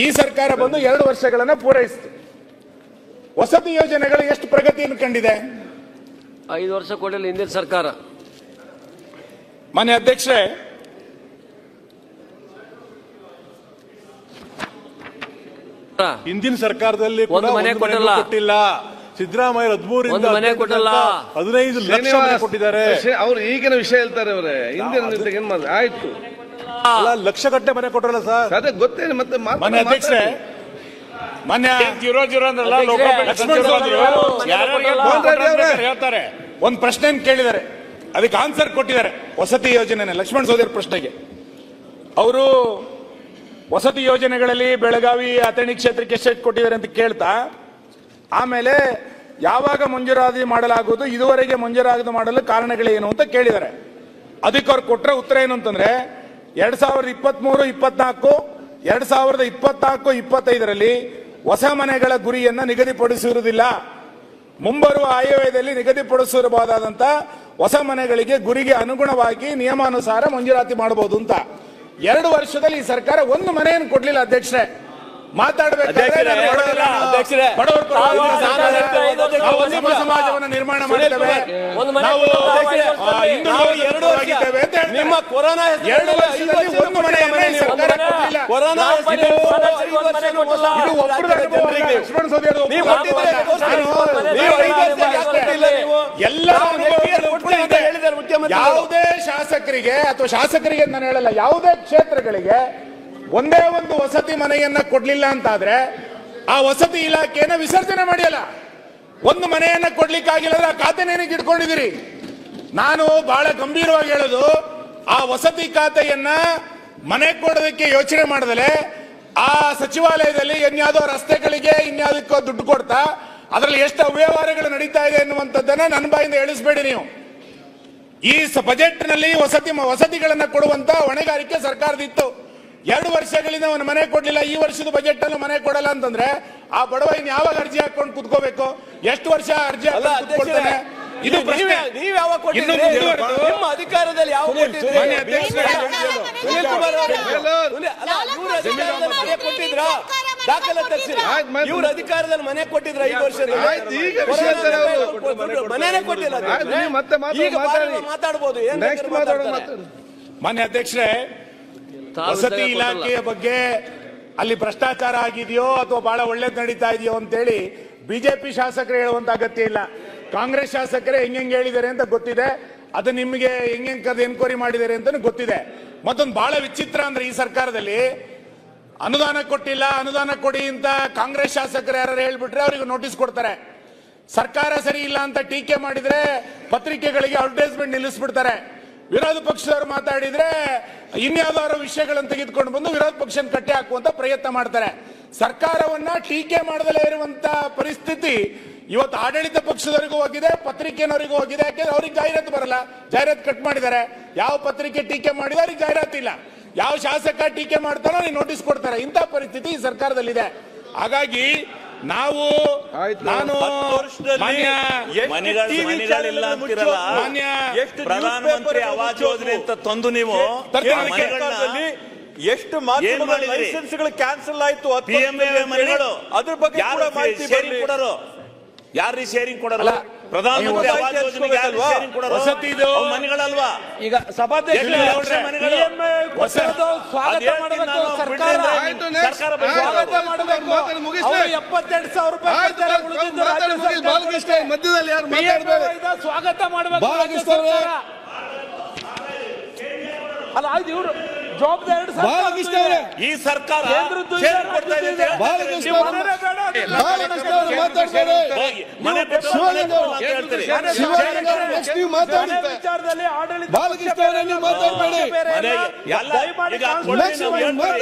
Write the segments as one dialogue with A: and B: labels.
A: ಈ ಸರ್ಕಾರ ಬಂದು 2 ವರ್ಷಗಳನ್ನು ಪೂರೈಸಿತು. ವಸತಿ ಯೋಜನೆಗಳು ಎಷ್ಟು ಪ್ರಗತಿಯನ್ನು ಕಂಡಿದೆ?
B: 5 ವರ್ಷ ಕೊಡಲಿಲ್ಲ ಹಿಂದಿನ ಸರ್ಕಾರ.
A: ಮಾನ್ಯ ಅಧ್ಯಕ್ಷರೇ,
C: ಹಿಂದಿನ ಸರ್ಕಾರದಲ್ಲಿ
B: ಒಂದು ಮನೆ
C: ಕೊಟ್ಟಿಲ್ಲ. ಸಿದ್ದರಾಮಯ್ಯ 13
B: ಮನೆ ಕೊಟ್ಟಲ್ಲ,
C: 15 ಲಕ್ಷ ಮನೆ ಕೊಟ್ಟಿದ್ದಾರೆ.
D: ಅವ್ರು ಈಗಿನ ವಿಷಯ ಹೇಳ್ತಾರೆ. ಅವರೇ ಹಿಂದಿನ ಏನ್ ಮಾಡಿ ಆಯ್ತು,
C: ಲಕ್ಷ ಗಟ್ಟಲೆ ಮನೆ ಕೊಟ್ಟರಲ್ಲ ಸರ್.
D: ಅದೇ ಗೊತ್ತೇನು ಮತ್ತೆ.
A: ಮಾನ್ಯ ಅಧ್ಯಕ್ಷರೇ, ಮಾನ್ಯ ಹೇಳ್ತಾರೆ, ಒಂದು ಪ್ರಶ್ನೆ ಕೇಳಿದ್ದಾರೆ, ಅದಕ್ಕೆ ಆನ್ಸರ್ ಕೊಟ್ಟಿದ್ದಾರೆ. ವಸತಿ ಯೋಜನೆ ಲಕ್ಷ್ಮಣ್ ಸೋದರ ಪ್ರಶ್ನೆಗೆ ಅವರು ವಸತಿ ಯೋಜನೆಗಳಲ್ಲಿ ಬೆಳಗಾವಿ ಅಥಣಿ ಕ್ಷೇತ್ರಕ್ಕೆ ಎಷ್ಟು ಕೊಟ್ಟಿದ್ದಾರೆ ಅಂತ ಕೇಳ್ತಾ, ಆಮೇಲೆ ಯಾವಾಗ ಮಂಜೂರಾತಿ ಮಾಡಲಾಗುವುದು, ಇದುವರೆಗೆ ಮಂಜೂರಾತಿ ಮಾಡಲು ಕಾರಣಗಳೇನು ಅಂತ ಕೇಳಿದ್ದಾರೆ. ಅದಕ್ಕೆ ಅವ್ರು ಕೊಟ್ಟರೆ ಉತ್ತರ ಏನು ಅಂತಂದ್ರೆ 2023-24 2024-25ರಲ್ಲಿ ಹೊಸ ಮನೆಗಳ ಗುರಿಯನ್ನ ನಿಗದಿಪಡಿಸಿರುವುದಿಲ್ಲ. ಮುಂಬರುವ ಆಯವ್ಯಯದಲ್ಲಿ ನಿಗದಿಪಡಿಸಿರಬಹುದಾದಂತ ಹೊಸ ಮನೆಗಳಿಗೆ ಗುರಿಗೆ ಅನುಗುಣವಾಗಿ ನಿಯಮಾನುಸಾರ ಮಂಜೂರಾತಿ ಮಾಡಬಹುದು ಅಂತ. 2 ವರ್ಷದಲ್ಲಿ ಈ ಸರ್ಕಾರ ಒಂದು ಮನೆಯನ್ನು ಕೊಡ್ಲಿಲ್ಲ. ಅಧ್ಯಕ್ಷರೇ, ಸಮಾಜವನ್ನು ನಿರ್ಮಾಣ ಮಾಡ್ತೇವೆ,
B: ನಿಮ್ಮ ಕೊರೋನಾ
A: 2 ವರ್ಷದಲ್ಲಿ ಒಂದು ಮನೆಯನ್ನು ಸರ್ಕಾರ ಕೊಡಲಿಲ್ಲ. ಯಾವುದೇ ಶಾಸಕರಿಗೆ ಅಥವಾ ಶಾಸಕರಿಗೆ ನಾನು ಹೇಳಲ್ಲ, ಯಾವುದೇ ಕ್ಷೇತ್ರಗಳಿಗೆ ಒಂದೇ ಒಂದು ವಸತಿ ಮನೆಯನ್ನ ಕೊಡ್ಲಿಲ್ಲ ಅಂತಾದ್ರೆ ಆ ವಸತಿ ಇಲಾಖೆಯನ್ನ ವಿಸರ್ಜನೆ ಮಾಡಿಯಲ್ಲ. ಒಂದು ಮನೆಯನ್ನ ಕೊಡ್ಲಿಕ್ಕಾಗಿಲ್ಲ ಅಂದ್ರೆ ಆ ಖಾತೆನೇನಿಗೆ ಇಟ್ಕೊಂಡಿದ್ದೀರಿ? ನಾನು ಬಹಳ ಗಂಭೀರವಾಗಿ ಹೇಳೋದು, ಆ ವಸತಿ ಖಾತೆಯನ್ನ ಮನೆ ಕೊಡೋದಕ್ಕೆ ಯೋಚನೆ ಮಾಡದಲೆ ಆ ಸಚಿವಾಲಯದಲ್ಲಿ ಇನ್ಯಾವುದೋ ರಸ್ತೆಗಳಿಗೆ ಇನ್ಯಾವುದಕ್ಕೋ ದುಡ್ಡು ಕೊಡ್ತಾ ಅದರಲ್ಲಿ ಎಷ್ಟು ಅವ್ಯವಹಾರಗಳು ನಡೀತಾ ಇದೆ ಎನ್ನುವಂಥದ್ದನ್ನ ನನ್ನ ಬಾಯಿಂದ ಹೇಳಿಸಬೇಡಿ ನೀವು. ಈ ಬಜೆಟ್ ನಲ್ಲಿ ವಸತಿಗಳನ್ನ ಕೊಡುವಂತ ಹೊಣೆಗಾರಿಕೆ ಸರ್ಕಾರದಿತ್ತು. 2 ವರ್ಷಗಳಿಂದ ಒಂದು ಮನೆ ಕೊಡ್ಲಿಲ್ಲ, ಈ ವರ್ಷದ ಬಜೆಟ್ ಅನ್ನು ಮನೆ ಕೊಡಲ್ಲ ಅಂತಂದ್ರೆ ಆ ಬಡವ ಇನ್ ಯಾವಾಗ ಅರ್ಜಿ ಹಾಕೊಂಡು ಕುತ್ಕೋಬೇಕು? ಎಷ್ಟು ವರ್ಷ ಅರ್ಜಿ ಹಾಕೊಳ್ತಾನೆ? ಇದು ಪ್ರಶ್ನೆ.
B: ನೀವು ಯಾವಾಗ ಕೊಟ್ಟಿದ್ರಿ? ನಿಮ್ಮ ಅಧಿಕಾರದಲ್ಲಿ ಯಾವ ಕೊಟ್ಟಿದ್ರಿ? ಕೊಟ್ಟಿದ್ರಾ? ದಾಖಲೆ ತರಿಸಿರಿ. ಇವ್ರ ಅಧಿಕಾರದಲ್ಲಿ ಮನೆ ಕೊಟ್ಟಿದ್ರ? 5 ವರ್ಷದಲ್ಲಿ ಮನೆನೇ ಕೊಟ್ಟಿಲ್ಲ. ಮಾತಾಡಬಹುದು.
A: ಮಾನ್ಯ ಅಧ್ಯಕ್ಷರೇ, ವಸತಿ ಇಲಾಖೆಯ ಬಗ್ಗೆ ಅಲ್ಲಿ ಭ್ರಷ್ಟಾಚಾರ ಆಗಿದೆಯೋ ಅಥವಾ ಬಹಳ ಒಳ್ಳೇದು ನಡೀತಾ ಇದೆಯೋ ಅಂತೇಳಿ ಬಿಜೆಪಿ ಶಾಸಕರು ಹೇಳುವಂತ ಅಗತ್ಯ ಇಲ್ಲ. ಕಾಂಗ್ರೆಸ್ ಶಾಸಕರೇ ಹೆಂಗ್ ಹೇಳಿದ್ದಾರೆ ಅಂತ ಗೊತ್ತಿದೆ. ಅದು ನಿಮಗೆ ಹೆಂಗ್ ಎನ್ಕ್ವೈರಿ ಮಾಡಿದ್ದಾರೆ ಅಂತ ಗೊತ್ತಿದೆ. ಮತ್ತೊಂದು ಬಹಳ ವಿಚಿತ್ರ ಅಂದ್ರೆ, ಈ ಸರ್ಕಾರದಲ್ಲಿ ಅನುದಾನ ಕೊಟ್ಟಿಲ್ಲ, ಅನುದಾನ ಕೊಡಿ ಅಂತ ಕಾಂಗ್ರೆಸ್ ಶಾಸಕರು ಯಾರು ಹೇಳ್ಬಿಟ್ರೆ ಅವರಿಗೆ ನೋಟಿಸ್ ಕೊಡ್ತಾರೆ. ಸರ್ಕಾರ ಸರಿ ಇಲ್ಲ ಅಂತ ಟೀಕೆ ಮಾಡಿದ್ರೆ ಪತ್ರಿಕೆಗಳಿಗೆ ಅಡ್ವರ್ಟೈಸ್ಮೆಂಟ್ ನಿಲ್ಲಿಸ್ಬಿಡ್ತಾರೆ. ವಿರೋಧ ಪಕ್ಷದವರು ಮಾತಾಡಿದ್ರೆ ಇನ್ಯಾವುದಾದ್ರು ವಿಷಯಗಳನ್ನು ತೆಗೆದುಕೊಂಡು ಬಂದು ವಿರೋಧ ಪಕ್ಷ ಕಟ್ಟೆ ಹಾಕುವಂತ ಪ್ರಯತ್ನ ಮಾಡ್ತಾರೆ. ಸರ್ಕಾರವನ್ನ ಟೀಕೆ ಮಾಡದಲೇ ಇರುವಂತ ಪರಿಸ್ಥಿತಿ ಇವತ್ತು ಆಡಳಿತ ಪಕ್ಷದವರಿಗೂ ಹೋಗಿದೆ, ಪತ್ರಿಕೆನವರಿಗೂ ಹೋಗಿದೆ. ಯಾಕೆಂದ್ರೆ ಅವ್ರಿಗೆ ಜಾಹೀರಾತು ಬರಲ್ಲ, ಜಾಹೀರಾತು ಕಟ್ ಮಾಡಿದ್ದಾರೆ. ಯಾವ ಪತ್ರಿಕೆ ಟೀಕೆ ಮಾಡಿದ್ರೆ ಅವ್ರಿಗೆ ಜಾಹೀರಾತು ಇಲ್ಲ, ಯಾವ ಶಾಸಕ ಟೀಕೆ ಮಾಡ್ತಾರೋ ಅವ್ರಿಗೆ ನೋಟಿಸ್ ಕೊಡ್ತಾರೆ. ಇಂಥ ಪರಿಸ್ಥಿತಿ ಈ ಸರ್ಕಾರದಲ್ಲಿದೆ. ಹಾಗಾಗಿ ನಾನು
E: ಮನೆಗಳಿಲ್ಲ ಅಂತಿರಲ್ಲ, ಪ್ರಧಾನಮಂತ್ರಿ ಆವಾಸ್ ಯೋಜನೆ ಅಂತ ತಂದು ನೀವು
C: ಎಷ್ಟು ಲೈಸೆನ್ಸ್ಗಳು ಕ್ಯಾನ್ಸಲ್ ಆಯ್ತು.
E: ಮನೆಗಳು
C: ಅದ್ರ ಬಗ್ಗೆ
E: ಕೊಡರು ಯಾರೀ ಶೇರಿಂಗ್ ಕೊಡಲ್ಲ? ಪ್ರಧಾನಮಂತ್ರಿ ಆವಾಸ್ ಯೋಜನೆಗೆ ಶೇರಿಂಗ್ ಕೊಡರು ಮನೆಗಳಲ್ವಾ?
B: ಈಗ ಸಭಾಧ್ಯಕ್ಷರು ಸ್ವಾಗತ ಮಾಡಬೇಕು, ಸರ್ಕಾರ ಸ್ವಾಗತ ಮಾಡಬೇಕು. ಅಲ್ಲ ಆಯ್ತು, ಇವರು ಜವಾಬ್ದಾರಿ
E: ಈ ಸರ್ಕಾರ
B: ವಿಚಾರದಲ್ಲಿ ಆಡಳಿತ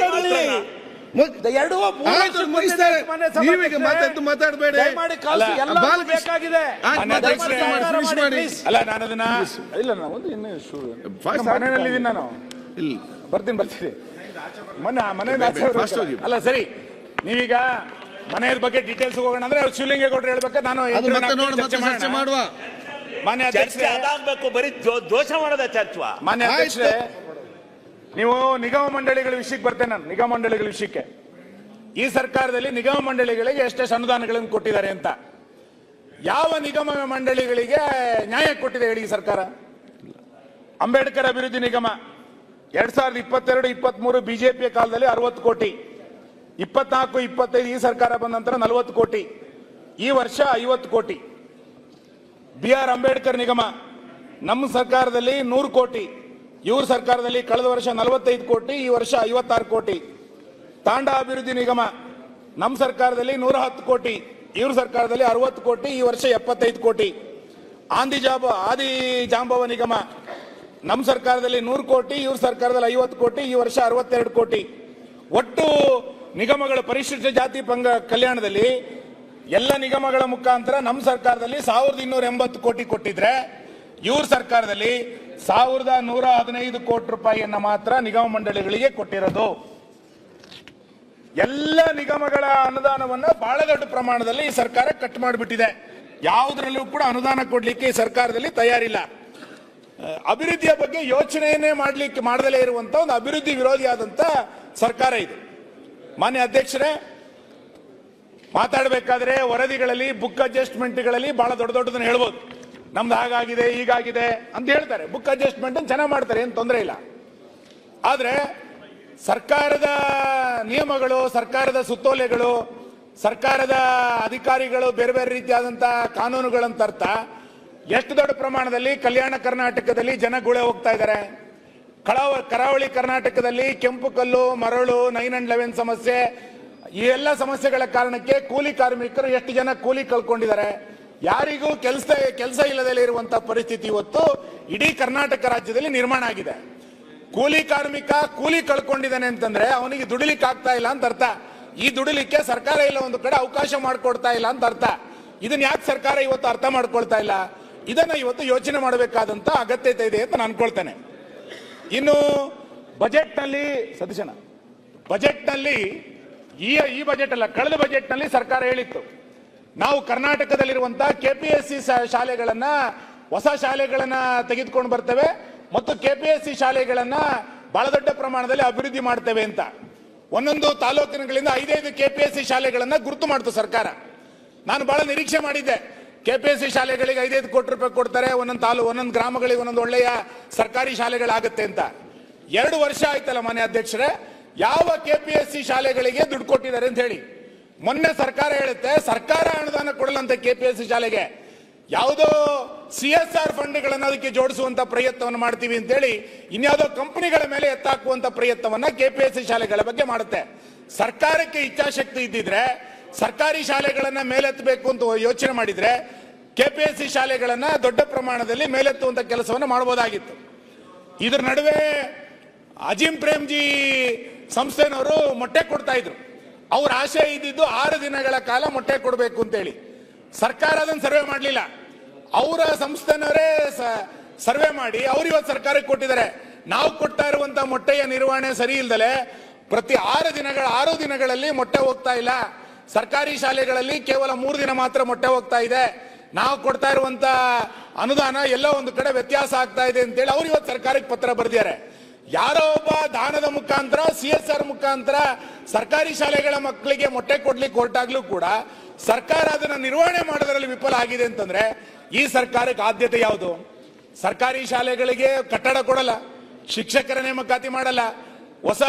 D: ಮಾತಾಡಬೇಡಿ.
A: ಅಲ್ಲ, ನಾನು ಅದನ್ನ ಇಲ್ಲ, ಮನೆಯಲ್ಲಿದ್ದೀನಿ, ನಾನು ಬರ್ತೀನಿ. ಮನೆ ಅಲ್ಲ, ಸರಿ, ನೀವೀಗ ಮನೆಯ ಬಗ್ಗೆ ಡೀಟೇಲ್ಸ್ ಹೋಗೋಣ ಅಂದ್ರೆ ಶಿವಲಿಂಗೇಗೌಡರು ಹೇಳ್ಬೇಕಾದ್ರೆ ನಾನು
D: ಮಾಡುವ.
A: ಮಾನ್ಯ ಅಧ್ಯಕ್ಷರೇ,
E: ಬರೀ ದೋಷ ಮಾಡೋದ ಚರ್ಚೆ.
A: ಮಾನ್ಯ ಅಧ್ಯಕ್ಷರೇ, ನೀವು ನಿಗಮ ಮಂಡಳಿಗಳ ವಿಷಯಕ್ಕೆ ಬರ್ತೇನೆ. ನಾನು ನಿಗಮ ಮಂಡಳಿಗಳ ವಿಷಯಕ್ಕೆ ಈ ಸರ್ಕಾರದಲ್ಲಿ ನಿಗಮ ಮಂಡಳಿಗಳಿಗೆ ಎಷ್ಟೆಷ್ಟು ಅನುದಾನಗಳನ್ನು ಕೊಟ್ಟಿದ್ದಾರೆ ಅಂತ. ಯಾವ ನಿಗಮ ಮಂಡಳಿಗಳಿಗೆ ನ್ಯಾಯ ಕೊಟ್ಟಿದೆ ಹೇಳಿ ಈ ಸರ್ಕಾರ? ಅಂಬೇಡ್ಕರ್ ಅಭಿವೃದ್ಧಿ ನಿಗಮ 2022-23 ಬಿಜೆಪಿಯ ಕಾಲದಲ್ಲಿ 60 ಕೋಟಿ, 24-25 ಈ ಸರ್ಕಾರ ಬಂದ ನಂತರ 40 ಕೋಟಿ, ಈ ವರ್ಷ 50 ಕೋಟಿ. BR ಅಂಬೇಡ್ಕರ್ ನಿಗಮ ನಮ್ಮ ಸರ್ಕಾರದಲ್ಲಿ 100 ಕೋಟಿ, ಇವ್ರ ಸರ್ಕಾರದಲ್ಲಿ ಕಳೆದ ವರ್ಷ 45 ಕೋಟಿ, ಈ ವರ್ಷ 56 ಕೋಟಿ. ತಾಂಡಾ ಅಭಿವೃದ್ಧಿ ನಿಗಮ ನಮ್ಮ ಸರ್ಕಾರದಲ್ಲಿ 110 ಕೋಟಿ, ಇವ್ರ ಸರ್ಕಾರದಲ್ಲಿ 60 ಕೋಟಿ, ಈ ವರ್ಷ 75 ಕೋಟಿ. ಆದಿ ಜಾಂಬವ ನಿಗಮ ನಮ್ಮ ಸರ್ಕಾರದಲ್ಲಿ 100 ಕೋಟಿ, ಇವ್ರ ಸರ್ಕಾರದಲ್ಲಿ 50 ಕೋಟಿ, ಈ ವರ್ಷ 62 ಕೋಟಿ. ಒಟ್ಟು ನಿಗಮಗಳ ಪರಿಶಿಷ್ಟ ಜಾತಿ ಕಲ್ಯಾಣದಲ್ಲಿ ಎಲ್ಲ ನಿಗಮಗಳ ಮುಖಾಂತರ ನಮ್ಮ ಸರ್ಕಾರದಲ್ಲಿ 1280 ಕೋಟಿ ಕೊಟ್ಟಿದ್ರೆ, ಇವ್ರ ಸರ್ಕಾರದಲ್ಲಿ 1115 ಕೋಟಿ ರೂಪಾಯಿಯನ್ನ ಮಾತ್ರ ನಿಗಮ ಮಂಡಳಿಗಳಿಗೆ ಕೊಟ್ಟಿರೋದು. ಎಲ್ಲ ನಿಗಮಗಳ ಅನುದಾನವನ್ನ ಬಹಳ ದೊಡ್ಡ ಪ್ರಮಾಣದಲ್ಲಿ ಈ ಸರ್ಕಾರ ಕಟ್ ಮಾಡಿಬಿಟ್ಟಿದೆ. ಯಾವುದರಲ್ಲೂ ಕೂಡ ಅನುದಾನ ಕೊಡ್ಲಿಕ್ಕೆ ಈ ಸರ್ಕಾರದಲ್ಲಿ ತಯಾರಿಲ್ಲ. ಅಭಿವೃದ್ಧಿಯ ಬಗ್ಗೆ ಯೋಚನೆಯನ್ನೇ ಮಾಡದಲೇ ಇರುವಂತ ಒಂದು ಅಭಿವೃದ್ಧಿ ವಿರೋಧಿಯಾದಂತ ಸರ್ಕಾರ ಇದು. ಮಾನ್ಯ ಅಧ್ಯಕ್ಷರೇ, ಮಾತಾಡಬೇಕಾದ್ರೆ ವರದಿಗಳಲ್ಲಿ ಬುಕ್ ಅಡ್ಜಸ್ಟ್ಮೆಂಟ್ಗಳಲ್ಲಿ ಬಹಳ ದೊಡ್ಡದನ್ನ ಹೇಳ್ಬೋದು. ನಮ್ದು ಹಾಗಾಗಿದೆ ಹೀಗಾಗಿದೆ ಅಂತ ಹೇಳ್ತಾರೆ. ಬುಕ್ ಅಡ್ಜಸ್ಟ್ಮೆಂಟ್ ಚೆನ್ನಾಗಿ ಮಾಡ್ತಾರೆ, ಏನು ತೊಂದರೆ ಇಲ್ಲ. ಆದ್ರೆ ಸರ್ಕಾರದ ನಿಯಮಗಳು, ಸರ್ಕಾರದ ಸುತ್ತೋಲೆಗಳು, ಸರ್ಕಾರದ ಅಧಿಕಾರಿಗಳು ಬೇರೆ ಬೇರೆ ರೀತಿಯಾದಂತಹ ಕಾನೂನುಗಳನ್ನು ತರ್ತಾ ಎಷ್ಟು ದೊಡ್ಡ ಪ್ರಮಾಣದಲ್ಲಿ ಕಲ್ಯಾಣ ಕರ್ನಾಟಕದಲ್ಲಿ ಜನ ಗುಳೆ ಹೋಗ್ತಾ ಇದ್ದಾರೆ. ಕರಾವಳಿ ಕರ್ನಾಟಕದಲ್ಲಿ ಕೆಂಪು ಕಲ್ಲು, ಮರಳು, 9/11 ಸಮಸ್ಯೆ, ಈ ಎಲ್ಲ ಸಮಸ್ಯೆಗಳ ಕಾರಣಕ್ಕೆ ಕೂಲಿ ಕಾರ್ಮಿಕರು ಎಷ್ಟು ಜನ ಕೂಲಿ ಕಳ್ಕೊಂಡಿದ್ದಾರೆ. ಯಾರಿಗೂ ಕೆಲಸ ಇಲ್ಲದೆ ಇರುವಂತಹ ಪರಿಸ್ಥಿತಿ ಇವತ್ತು ಇಡೀ ಕರ್ನಾಟಕ ರಾಜ್ಯದಲ್ಲಿ ನಿರ್ಮಾಣ ಆಗಿದೆ. ಕೂಲಿ ಕಾರ್ಮಿಕ ಕೂಲಿ ಕಳ್ಕೊಂಡಿದ್ದಾನೆ ಅಂತಂದ್ರೆ ಅವನಿಗೆ ದುಡಿಲಿಕ್ಕೆ ಆಗ್ತಾ ಇಲ್ಲ ಅಂತ ಅರ್ಥ. ಈ ದುಡಿಲಿಕ್ಕೆ ಸರ್ಕಾರ ಇಲ್ಲ ಒಂದು ಕಡೆ ಅವಕಾಶ ಮಾಡಿಕೊಡ್ತಾ ಇಲ್ಲ ಅಂತ ಅರ್ಥ. ಇದನ್ನ ಯಾಕೆ ಸರ್ಕಾರ ಇವತ್ತು ಅರ್ಥ ಮಾಡ್ಕೊಳ್ತಾ ಇಲ್ಲ? ಇದನ್ನ ಇವತ್ತು ಯೋಚನೆ ಮಾಡಬೇಕಾದಂತ ಅಗತ್ಯತೆ ಇದೆ ಅಂತ ನಾನು ಅನ್ಕೊಳ್ತೇನೆ. ಇನ್ನು ಬಜೆಟ್ ನಲ್ಲಿ ಈ ಬಜೆಟ್ ಅಲ್ಲ, ಕಳೆದ ಬಜೆಟ್ ನಲ್ಲಿ ಸರ್ಕಾರ ಹೇಳಿತ್ತು, ನಾವು ಕರ್ನಾಟಕದಲ್ಲಿರುವಂತಹ KPSC ಶಾಲೆಗಳನ್ನ, ಹೊಸ ಶಾಲೆಗಳನ್ನ ತೆಗೆದುಕೊಂಡು ಬರ್ತೇವೆ ಮತ್ತು KPSC ಶಾಲೆಗಳನ್ನ ಬಹಳ ದೊಡ್ಡ ಪ್ರಮಾಣದಲ್ಲಿ ಅಭಿವೃದ್ಧಿ ಮಾಡ್ತೇವೆ ಅಂತ. ಒಂದೊಂದು ತಾಲೂಕಿನಗಳಿಂದ 5 KPSC ಶಾಲೆಗಳನ್ನ ಗುರುತು ಮಾಡ್ತು ಸರ್ಕಾರ. ನಾನು ಬಹಳ ನಿರೀಕ್ಷೆ ಮಾಡಿದ್ದೆ, KPSC ಶಾಲೆಗಳಿಗೆ 5 ಕೋಟಿ ರೂಪಾಯಿ ಕೊಡ್ತಾರೆ, ಒಂದೊಂದು ಗ್ರಾಮಗಳಿಗೆ ಒಂದೊಂದು ಒಳ್ಳೆಯ ಸರ್ಕಾರಿ ಶಾಲೆಗಳಾಗುತ್ತೆ ಅಂತ. 2 ವರ್ಷ ಆಯ್ತಲ್ಲ ಮಾನ್ಯ ಅಧ್ಯಕ್ಷರೇ, ಯಾವ KPSC ಶಾಲೆಗಳಿಗೆ ದುಡ್ಡು ಕೊಟ್ಟಿದ್ದಾರೆ ಅಂತ ಹೇಳಿ. ಮೊನ್ನೆ ಸರ್ಕಾರ ಹೇಳುತ್ತೆ ಸರ್ಕಾರ ಅನುದಾನ ಕೊಡಲಂತೆ KPSC ಶಾಲೆಗೆ, ಯಾವುದೋ CSR ಫಂಡ್ಗಳನ್ನು ಅದಕ್ಕೆ ಜೋಡಿಸುವಂತ ಪ್ರಯತ್ನವನ್ನು ಮಾಡ್ತೀವಿ ಅಂತ ಹೇಳಿ ಇನ್ಯಾವುದೋ ಕಂಪನಿಗಳ ಮೇಲೆ ಎತ್ತಾಕುವಂತ ಪ್ರಯತ್ನವನ್ನ KPSC ಶಾಲೆಗಳ ಬಗ್ಗೆ ಮಾಡುತ್ತೆ. ಸರ್ಕಾರಕ್ಕೆ ಇಚ್ಛಾಶಕ್ತಿ ಇದ್ದಿದ್ರೆ ಸರ್ಕಾರಿ ಶಾಲೆಗಳನ್ನ ಮೇಲೆತ್ತಬೇಕು ಅಂತ ಯೋಚನೆ ಮಾಡಿದ್ರೆ KPSC ಶಾಲೆಗಳನ್ನ ದೊಡ್ಡ ಪ್ರಮಾಣದಲ್ಲಿ ಮೇಲೆತ್ತುವಂತ ಕೆಲಸವನ್ನು ಮಾಡಬಹುದಾಗಿತ್ತು. ಇದ್ರ ನಡುವೆ ಅಜೀಂ ಪ್ರೇಮ್ಜಿ ಸಂಸ್ಥೆನವರು ಮೊಟ್ಟೆ ಕೊಡ್ತಾ ಇದ್ರು. ಅವ್ರ ಆಶೆ ಇದ್ದಿದ್ದು 6 ದಿನಗಳ ಕಾಲ ಮೊಟ್ಟೆ ಕೊಡಬೇಕು ಅಂತೇಳಿ. ಸರ್ಕಾರ ಅದನ್ನು ಸರ್ವೆ ಮಾಡಲಿಲ್ಲ. ಅವರ ಸಂಸ್ಥೆನವರೇ ಸರ್ವೆ ಮಾಡಿ ಅವ್ರು ಇವತ್ತು ಸರ್ಕಾರಕ್ಕೆ ಕೊಟ್ಟಿದ್ದಾರೆ. ನಾವು ಕೊಡ್ತಾ ಇರುವಂತ ಮೊಟ್ಟೆಯ ನಿರ್ವಹಣೆ ಸರಿ ಇಲ್ದಲೆ ಪ್ರತಿ 6 ದಿನಗಳಲ್ಲಿ ಮೊಟ್ಟೆ ಹೋಗ್ತಾ ಇಲ್ಲ. ಸರ್ಕಾರಿ ಶಾಲೆಗಳಲ್ಲಿ ಕೇವಲ 3 ದಿನ ಮಾತ್ರ ಮೊಟ್ಟೆ ಹೋಗ್ತಾ ಇದೆ. ನಾವು ಕೊಡ್ತಾ ಇರುವಂತ ಅನುದಾನ ಎಲ್ಲೋ ಒಂದು ಕಡೆ ವ್ಯತ್ಯಾಸ ಆಗ್ತಾ ಇದೆ ಅಂತೇಳಿ ಅವ್ರು ಇವತ್ತು ಸರ್ಕಾರಕ್ಕೆ ಪತ್ರ ಬರೆದಿದ್ದಾರೆ. ಯಾರೋ ಒಬ್ಬ ದಾನದ ಮುಖಾಂತರ CSR ಮುಖಾಂತರ ಸರ್ಕಾರಿ ಶಾಲೆಗಳ ಮಕ್ಕಳಿಗೆ ಮೊಟ್ಟೆ ಕೊಡ್ಲಿಕ್ಕೆ ಹೊರಟಾಗ್ಲೂ ಕೂಡ ಸರ್ಕಾರ ಅದನ್ನ ನಿರ್ವಹಣೆ ಮಾಡೋದ್ರಲ್ಲಿ ವಿಫಲ ಆಗಿದೆ ಅಂತಂದ್ರೆ ಈ ಸರ್ಕಾರಕ್ಕೆ ಆದ್ಯತೆ ಯಾವುದು? ಸರ್ಕಾರಿ ಶಾಲೆಗಳಿಗೆ ಕಟ್ಟಡ ಕೊಡಲ್ಲ, ಶಿಕ್ಷಕರ ನೇಮಕಾತಿ ಮಾಡಲ್ಲ, ಹೊಸ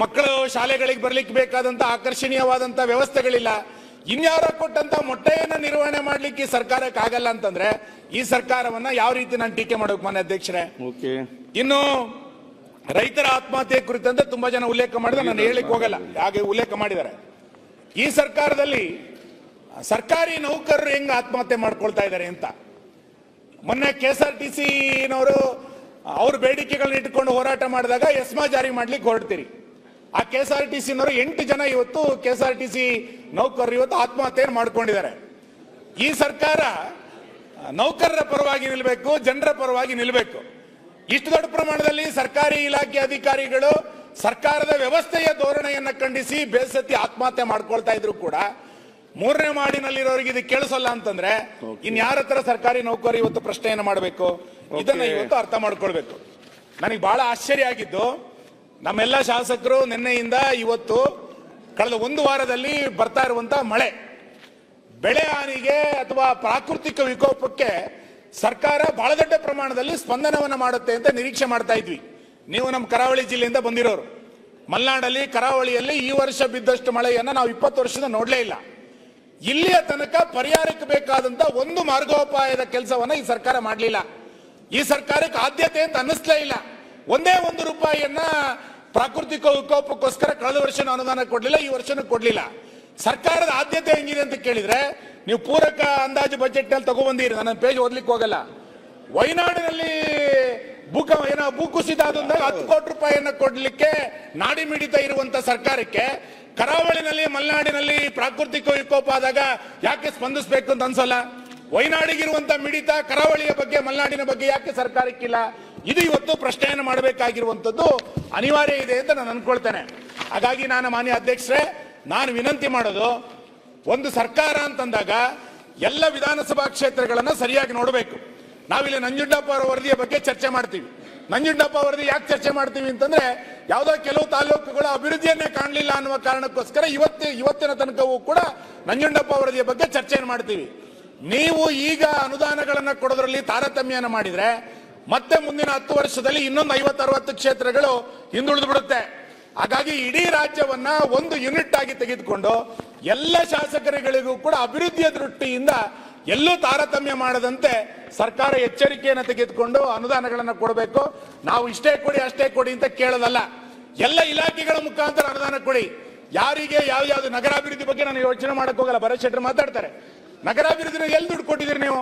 A: ಮಕ್ಕಳು ಶಾಲೆಗಳಿಗೆ ಬರ್ಲಿಕ್ಕೆ ಬೇಕಾದಂತ ಆಕರ್ಷಣೀಯವಾದಂತ ವ್ಯವಸ್ಥೆಗಳಿಲ್ಲ. ಇನ್ಯಾರೋ ಕೊಟ್ಟಂತ ಮೊಟ್ಟೆಯನ್ನ ನಿರ್ವಹಣೆ ಮಾಡ್ಲಿಕ್ಕೆ ಈ ಸರ್ಕಾರಕ್ಕೆ ಆಗಲ್ಲ ಅಂತಂದ್ರೆ ಈ ಸರ್ಕಾರವನ್ನ ಯಾವ ರೀತಿ ನಾನು ಟೀಕೆ ಮಾಡೋಕೆ ಮಾನ್ಯ ಅಧ್ಯಕ್ಷರೇ? ಇನ್ನು ರೈತರ ಆತ್ಮಹತ್ಯೆ ಕುರಿತಂತೆ ತುಂಬಾ ಜನ ಉಲ್ಲೇಖ ಮಾಡಿದ್ರೆ ನಾನು ಹೇಳಿಕ್ ಹೋಗಲ್ಲ, ಹಾಗೆ ಉಲ್ಲೇಖ ಮಾಡಿದ್ದಾರೆ. ಈ ಸರ್ಕಾರದಲ್ಲಿ ಸರ್ಕಾರಿ ನೌಕರರು ಹೆಂಗ್ ಆತ್ಮಹತ್ಯೆ ಮಾಡ್ಕೊಳ್ತಾ ಇದ್ದಾರೆ ಅಂತ ಮೊನ್ನೆ KSRTC ನವರು ಅವ್ರ ಬೇಡಿಕೆಗಳನ್ನ ಇಟ್ಕೊಂಡು ಹೋರಾಟ ಮಾಡಿದಾಗ ಎಸ್ಮಾ ಜಾರಿ ಮಾಡ್ಲಿಕ್ಕೆ ಹೊರಡ್ತೀರಿ. ಆ KSRTC ನವರು 8 ಜನ ಇವತ್ತು KSRTC ನೌಕರರು ಇವತ್ತು ಆತ್ಮಹತ್ಯೆ ಮಾಡ್ಕೊಂಡಿದ್ದಾರೆ. ಈ ಸರ್ಕಾರ ನೌಕರರ ಪರವಾಗಿ ನಿಲ್ಲಬೇಕು, ಜನರ ಪರವಾಗಿ ನಿಲ್ಲಬೇಕು. ಇಷ್ಟು ದೊಡ್ಡ ಪ್ರಮಾಣದಲ್ಲಿ ಸರ್ಕಾರಿ ಇಲಾಖೆ ಅಧಿಕಾರಿಗಳು ಸರ್ಕಾರದ ವ್ಯವಸ್ಥೆಯ ಧೋರಣೆಯನ್ನ ಖಂಡಿಸಿ ಬೇಸತ್ತಿ ಆತ್ಮಹತ್ಯೆ ಮಾಡ್ಕೊಳ್ತಾ ಇದ್ರು ಕೂಡ 3ನೇ ಮಾಡಿನಲ್ಲಿರೋರಿಗೆ ಇದು ಕೇಳಿಸಲ್ಲ ಅಂತಂದ್ರೆ ಇನ್ಯಾರ ಹತ್ರ ಸರ್ಕಾರಿ ನೌಕರಿ ಇವತ್ತು ಪ್ರಶ್ನೆಯನ್ನು ಮಾಡಬೇಕು? ಇದನ್ನ ಇವತ್ತು ಅರ್ಥ ಮಾಡ್ಕೊಳ್ಬೇಕು. ನನಗೆ ಬಹಳ ಆಶ್ಚರ್ಯ ಆಗಿದ್ದು, ನಮ್ಮೆಲ್ಲ ಶಾಸಕರು ನಿನ್ನೆಯಿಂದ ಇವತ್ತು ಕಳೆದ ಒಂದು ವಾರದಲ್ಲಿ ಬರ್ತಾ ಇರುವಂತಹ ಮಳೆ, ಬೆಳೆ ಹಾನಿಗೆ ಅಥವಾ ಪ್ರಾಕೃತಿಕ ವಿಕೋಪಕ್ಕೆ ಸರ್ಕಾರ ಬಹಳ ದೊಡ್ಡ ಪ್ರಮಾಣದಲ್ಲಿ ಸ್ಪಂದನವನ್ನು ಮಾಡುತ್ತೆ ಅಂತ ನಿರೀಕ್ಷೆ ಮಾಡ್ತಾ ಇದ್ವಿ. ನೀವು ನಮ್ಮ ಕರಾವಳಿ ಜಿಲ್ಲೆಯಿಂದ ಬಂದಿರೋರು. ಮಲೆನಾಡಲ್ಲಿ, ಕರಾವಳಿಯಲ್ಲಿ ಈ ವರ್ಷ ಬಿದ್ದಷ್ಟು ಮಳೆಯನ್ನ ನಾವು 20 ವರ್ಷದಿಂದ ನೋಡ್ಲೇ ಇಲ್ಲ. ಇಲ್ಲಿಯ ತನಕ ಪರಿಹಾರಕ್ಕೆ ಬೇಕಾದಂತ ಒಂದು ಮಾರ್ಗೋಪಾಯದ ಕೆಲಸವನ್ನ ಈ ಸರ್ಕಾರ ಮಾಡಲಿಲ್ಲ. ಈ ಸರ್ಕಾರಕ್ಕೆ ಆದ್ಯತೆ ಅಂತ ಅನ್ನಿಸ್ಲೇ ಇಲ್ಲ. ಒಂದೇ ₹1 ಪ್ರಾಕೃತಿಕ ವಿಕೋಪಕ್ಕೋಸ್ಕರ ಕಳೆದ ವರ್ಷ ಅನುದಾನ ಕೊಡ್ಲಿಲ್ಲ, ಈ ವರ್ಷನೂ ಕೊಡ್ಲಿಲ್ಲ. ಸರ್ಕಾರದ ಆದ್ಯತೆ ಹೆಂಗಿದೆ ಅಂತ ಕೇಳಿದ್ರೆ, ನೀವು ಪೂರಕ ಅಂದಾಜು ಬಜೆಟ್ ನಲ್ಲಿ ತಗೊಬಂದಿರಿ, ನನ್ನ ಪೇಜ್ ಓದ್ಲಿಕ್ಕೆ ಹೋಗಲ್ಲ. ವಯನಾಡಿನಲ್ಲಿ ಭೂಕುಸಿತ ಆದಾಗ ₹10 ಕೋಟಿ ಕೊಡ್ಲಿಕ್ಕೆ ನಾಡಿ ಮಿಡಿತ ಇರುವಂತ ಸರ್ಕಾರಕ್ಕೆ ಕರಾವಳಿನಲ್ಲಿ, ಮಲೆನಾಡಿನಲ್ಲಿ ಪ್ರಾಕೃತಿಕ ವಿಕೋಪ ಆದಾಗ ಯಾಕೆ ಸ್ಪಂದಿಸಬೇಕು ಅಂತ ಅನ್ಸಲ್ಲ? ವಯನಾಡಿಗಿರುವಂತ ಮಿಡಿತ ಕರಾವಳಿಯ ಬಗ್ಗೆ, ಮಲೆನಾಡಿನ ಬಗ್ಗೆ ಯಾಕೆ ಸರ್ಕಾರಕ್ಕಿಲ್ಲ? ಇದು ಇವತ್ತು ಪ್ರಶ್ನೆಯನ್ನು ಮಾಡಬೇಕಾಗಿರುವಂತದ್ದು ಅನಿವಾರ್ಯ ಇದೆ ಅಂತ ನಾನು ಅನ್ಕೊಳ್ತೇನೆ. ಹಾಗಾಗಿ ನಾನು ಮಾನ್ಯ ಅಧ್ಯಕ್ಷರೇ, ನಾನು ವಿನಂತಿ ಮಾಡೋದು, ಒಂದು ಸರ್ಕಾರ ಅಂತಂದಾಗ ಎಲ್ಲ ವಿಧಾನಸಭಾ ಕ್ಷೇತ್ರಗಳನ್ನ ಸರಿಯಾಗಿ ನೋಡಬೇಕು. ನಾವಿಲ್ಲಿ ನಂಜುಂಡಪ್ಪ ಅವರ ವರದಿಯ ಬಗ್ಗೆ ಚರ್ಚೆ ಮಾಡ್ತೀವಿ. ನಂಜುಂಡಪ್ಪ ವರದಿ ಯಾಕೆ ಚರ್ಚೆ ಮಾಡ್ತೀವಿ ಅಂತಂದ್ರೆ, ಯಾವುದೋ ಕೆಲವು ತಾಲೂಕುಗಳ ಅಭಿವೃದ್ಧಿಯನ್ನೇ ಕಾಣಲಿಲ್ಲ ಅನ್ನುವ ಕಾರಣಕ್ಕೋಸ್ಕರ ಇವತ್ತಿನ ತನಕವೂ ಕೂಡ ನಂಜುಂಡಪ್ಪ ವರದಿಯ ಬಗ್ಗೆ ಚರ್ಚೆಯನ್ನು ಮಾಡ್ತೀವಿ. ನೀವು ಈಗ ಅನುದಾನಗಳನ್ನ ಕೊಡೋದ್ರಲ್ಲಿ ತಾರತಮ್ಯನ ಮಾಡಿದ್ರೆ ಮತ್ತೆ ಮುಂದಿನ 10 ವರ್ಷದಲ್ಲಿ ಇನ್ನೊಂದು 50-60 ಕ್ಷೇತ್ರಗಳು ಹಿಂದುಳಿದು ಬಿಡುತ್ತೆ. ಹಾಗಾಗಿ ಇಡೀ ರಾಜ್ಯವನ್ನ ಒಂದು ಯೂನಿಟ್ ಆಗಿ ತೆಗೆದುಕೊಂಡು ಎಲ್ಲ ಶಾಸಕರುಗಳಿಗೂ ಕೂಡ ಅಭಿವೃದ್ಧಿಯ ದೃಷ್ಟಿಯಿಂದ ಎಲ್ಲೂ ತಾರತಮ್ಯ ಮಾಡದಂತೆ ಸರ್ಕಾರ ಎಚ್ಚರಿಕೆಯನ್ನು ತೆಗೆದುಕೊಂಡು ಅನುದಾನಗಳನ್ನು ಕೊಡಬೇಕು. ನಾವು ಇಷ್ಟೇ ಕೊಡಿ ಅಷ್ಟೇ ಕೊಡಿ ಅಂತ ಕೇಳೋದಲ್ಲ, ಎಲ್ಲ ಇಲಾಖೆಗಳ ಮುಖಾಂತರ ಅನುದಾನ ಕೊಡಿ. ಯಾರಿಗೆ ಯಾವ್ದು ನಗರಾಭಿವೃದ್ಧಿ ಬಗ್ಗೆ ನಾನು ಯೋಚನೆ ಮಾಡಕ್ ಹೋಗಲ್ಲ, ಭರತ್ ಶೆಟ್ಟರ್ ಮಾತಾಡ್ತಾರೆ. ನಗರಾಭಿವೃದ್ಧಿನ ಎಲ್ಲಿ ದುಡ್ಡು ಕೊಟ್ಟಿದ್ದೀರಿ ನೀವು?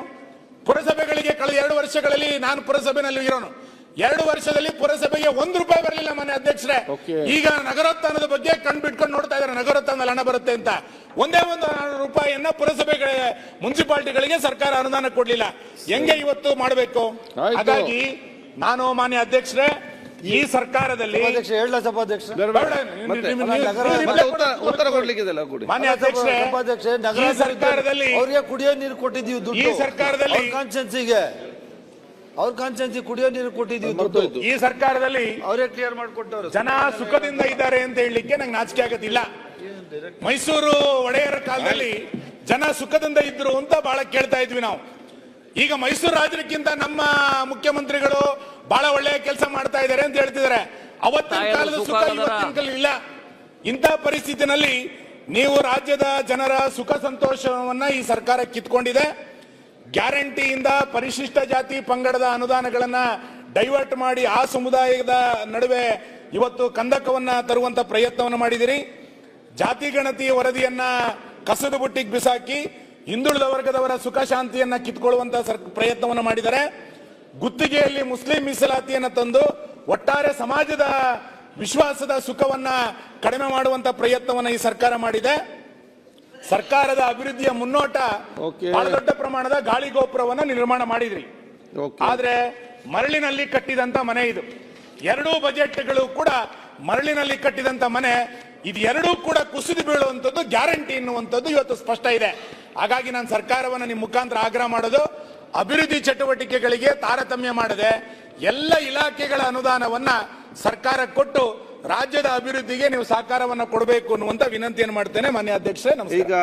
A: ಪುರಸಭೆಗಳಿಗೆ ಕಳೆದ 2 ವರ್ಷಗಳಲ್ಲಿ, ನಾನು ಪುರಸಭೆನಲ್ಲಿ ಇರೋನು, 2 ವರ್ಷದಲ್ಲಿ ಪುರಸಭೆಗೆ ₹1 ಬರಲಿಲ್ಲ ಮನೆ ಅಧ್ಯಕ್ಷರೇ. ಈಗ ನಗರೋತ್ಥಾನದ ಬಗ್ಗೆ ಕಣ್ಬಿಟ್ಕೊಂಡು ನೋಡ್ತಾ ಇದ್ದಾರೆ, ನಗರೋತ್ಥಾನದಲ್ಲಿ ಹಣ ಬರುತ್ತೆ ಅಂತ. ಒಂದೇ ₹1 ಪುರಸಭೆಗಳ ಮುನ್ಸಿಪಾಲಿಟಿಗಳಿಗೆ ಸರ್ಕಾರ ಅನುದಾನ ಕೊಡ್ಲಿಲ್ಲ. ಹೆಂಗೆ ಇವತ್ತು ಮಾಡಬೇಕು? ಹಾಗಾಗಿ ನಾನು ಮಾನ್ಯ ಅಧ್ಯಕ್ಷರೇ, ಈ ಸರ್ಕಾರದಲ್ಲಿ
D: ಉತ್ತರ ಕೊಡ್ಲಿಕ್ಕಿದೆಲ್ಲ ಕೊಡಿ.
A: ಮಾನ್ಯ ಅಧ್ಯಕ್ಷರೇ, ಈ ಸರ್ಕಾರದಲ್ಲಿ
F: ಅವ್ರಿಗೆ ಕುಡಿಯೋ ನೀರು ಕೊಟ್ಟಿದ್ದೀವಿ ದುಡ್ಡು.
A: ಈ ಸರ್ಕಾರದಲ್ಲಿ
F: ಅವ್ರ ಕಾನ್ಸ್ಟೆನ್ಸಿ ಕುಡಿಯೋ ನೀರು ಕೊಟ್ಟಿದ್ದೀವಿ ದುಡ್ಡು.
A: ಈ ಸರ್ಕಾರದಲ್ಲಿ
F: ಅವರೇ ಕ್ಲಿಯರ್ ಮಾಡಿಕೊಟ್ಟವ್ರು.
A: ಜನ ಸುಖದಿಂದ ಇದ್ದಾರೆ ಅಂತ ಹೇಳಲಿಕ್ಕೆ ನಂಗೆ ನಾಚಿಕೆ ಆಗೋದಿಲ್ಲ. ಮೈಸೂರು ಒಡೆಯರ ಕಾಲದಲ್ಲಿ ಜನ ಸುಖದಿಂದ ಇದ್ರು ಅಂತ ಬಹಳ ಕೇಳ್ತಾ ಇದ್ವಿ ನಾವು. ಈಗ ಮೈಸೂರು ರಾಜರಿಗಿಂತ ನಮ್ಮ ಮುಖ್ಯಮಂತ್ರಿಗಳು ಬಹಳ ಒಳ್ಳೆಯ ಕೆಲಸ ಮಾಡ್ತಾ ಇದ್ದಾರೆ ಅಂತ ಹೇಳ್ತಿದ್ದಾರೆ. ಅವತ್ತಿನ ಕಾಲದ ಸುಖ ಇವತ್ತಿನ ಕಾಲ ಇಲ್ಲ. ಇಂಥ ಪರಿಸ್ಥಿತಿನಲ್ಲಿ ನೀವು ರಾಜ್ಯದ ಜನರ ಸುಖ ಸಂತೋಷವನ್ನ ಈ ಸರ್ಕಾರ ಕಿತ್ಕೊಂಡಿದೆ. ಗ್ಯಾರಂಟಿಯಿಂದ ಪರಿಶಿಷ್ಟ ಜಾತಿ ಪಂಗಡದ ಅನುದಾನಗಳನ್ನ ಡೈವರ್ಟ್ ಮಾಡಿ ಆ ಸಮುದಾಯದ ನಡುವೆ ಇವತ್ತು ಕಂದಕವನ್ನ ತರುವಂತ ಪ್ರಯತ್ನವನ್ನು ಮಾಡಿದಿರಿ. ಜಾತಿ ಗಣತಿ ವರದಿಯನ್ನ ಕಸದ ಬುಟ್ಟಿಗೆ ಬಿಸಾಕಿ ಹಿಂದುಳಿದ ವರ್ಗದವರ ಸುಖ ಶಾಂತಿಯನ್ನ ಕಿತ್ಕೊಳ್ಳುವಂತ ಪ್ರಯತ್ನವನ್ನು ಮಾಡಿದ್ದಾರೆ. ಗುತ್ತಿಗೆಯಲ್ಲಿ ಮುಸ್ಲಿಂ ಮೀಸಲಾತಿಯನ್ನು ತಂದು ಒಟ್ಟಾರೆ ಸಮಾಜದ ವಿಶ್ವಾಸದ ಸುಖವನ್ನ ಕಡಿಮೆ ಮಾಡುವಂತ ಪ್ರಯತ್ನವನ್ನ ಈ ಸರ್ಕಾರ ಮಾಡಿದೆ. ಸರ್ಕಾರದ ಅಭಿವೃದ್ಧಿಯ ಮುನ್ನೋಟ ಬಹಳ ದೊಡ್ಡ ಪ್ರಮಾಣದ ಗಾಳಿ ಗೋಪುರವನ್ನ ನಿರ್ಮಾಣ ಮಾಡಿದ್ರಿ. ಆದ್ರೆ ಮರಳಿನಲ್ಲಿ ಕಟ್ಟಿದಂತ ಮನೆ ಇದು. 2 ಬಜೆಟ್ಗಳು ಕೂಡ ಮರಳಿನಲ್ಲಿ ಕಟ್ಟಿದಂತ ಮನೆ. ಇದು ಎರಡೂ ಕೂಡ ಕುಸಿದು ಬೀಳುವಂತದ್ದು ಗ್ಯಾರಂಟಿ ಎನ್ನುವಂಥದ್ದು ಇವತ್ತು ಸ್ಪಷ್ಟ ಇದೆ. ಹಾಗಾಗಿ ನಾನು ಸರ್ಕಾರವನ್ನು ನಿಮ್ಮ ಮುಖಾಂತರ ಆಗ್ರಹ ಮಾಡೋದು, ಅಭಿವೃದ್ಧಿ ಚಟುವಟಿಕೆಗಳಿಗೆ ತಾರತಮ್ಯ ಮಾಡದೆ ಎಲ್ಲ ಇಲಾಖೆಗಳ ಅನುದಾನವನ್ನ ಸರ್ಕಾರ ಕೊಟ್ಟು ರಾಜ್ಯದ ಅಭಿವೃದ್ಧಿಗೆ ನೀವು ಸಹಕಾರವನ್ನ ಕೊಡಬೇಕು ಅನ್ನುವಂತ ವಿನಂತಿಯನ್ನು ಮಾಡ್ತೇನೆ. ಮಾನ್ಯ ಅಧ್ಯಕ್ಷರೇ, ನಮಸ್ಕಾರ.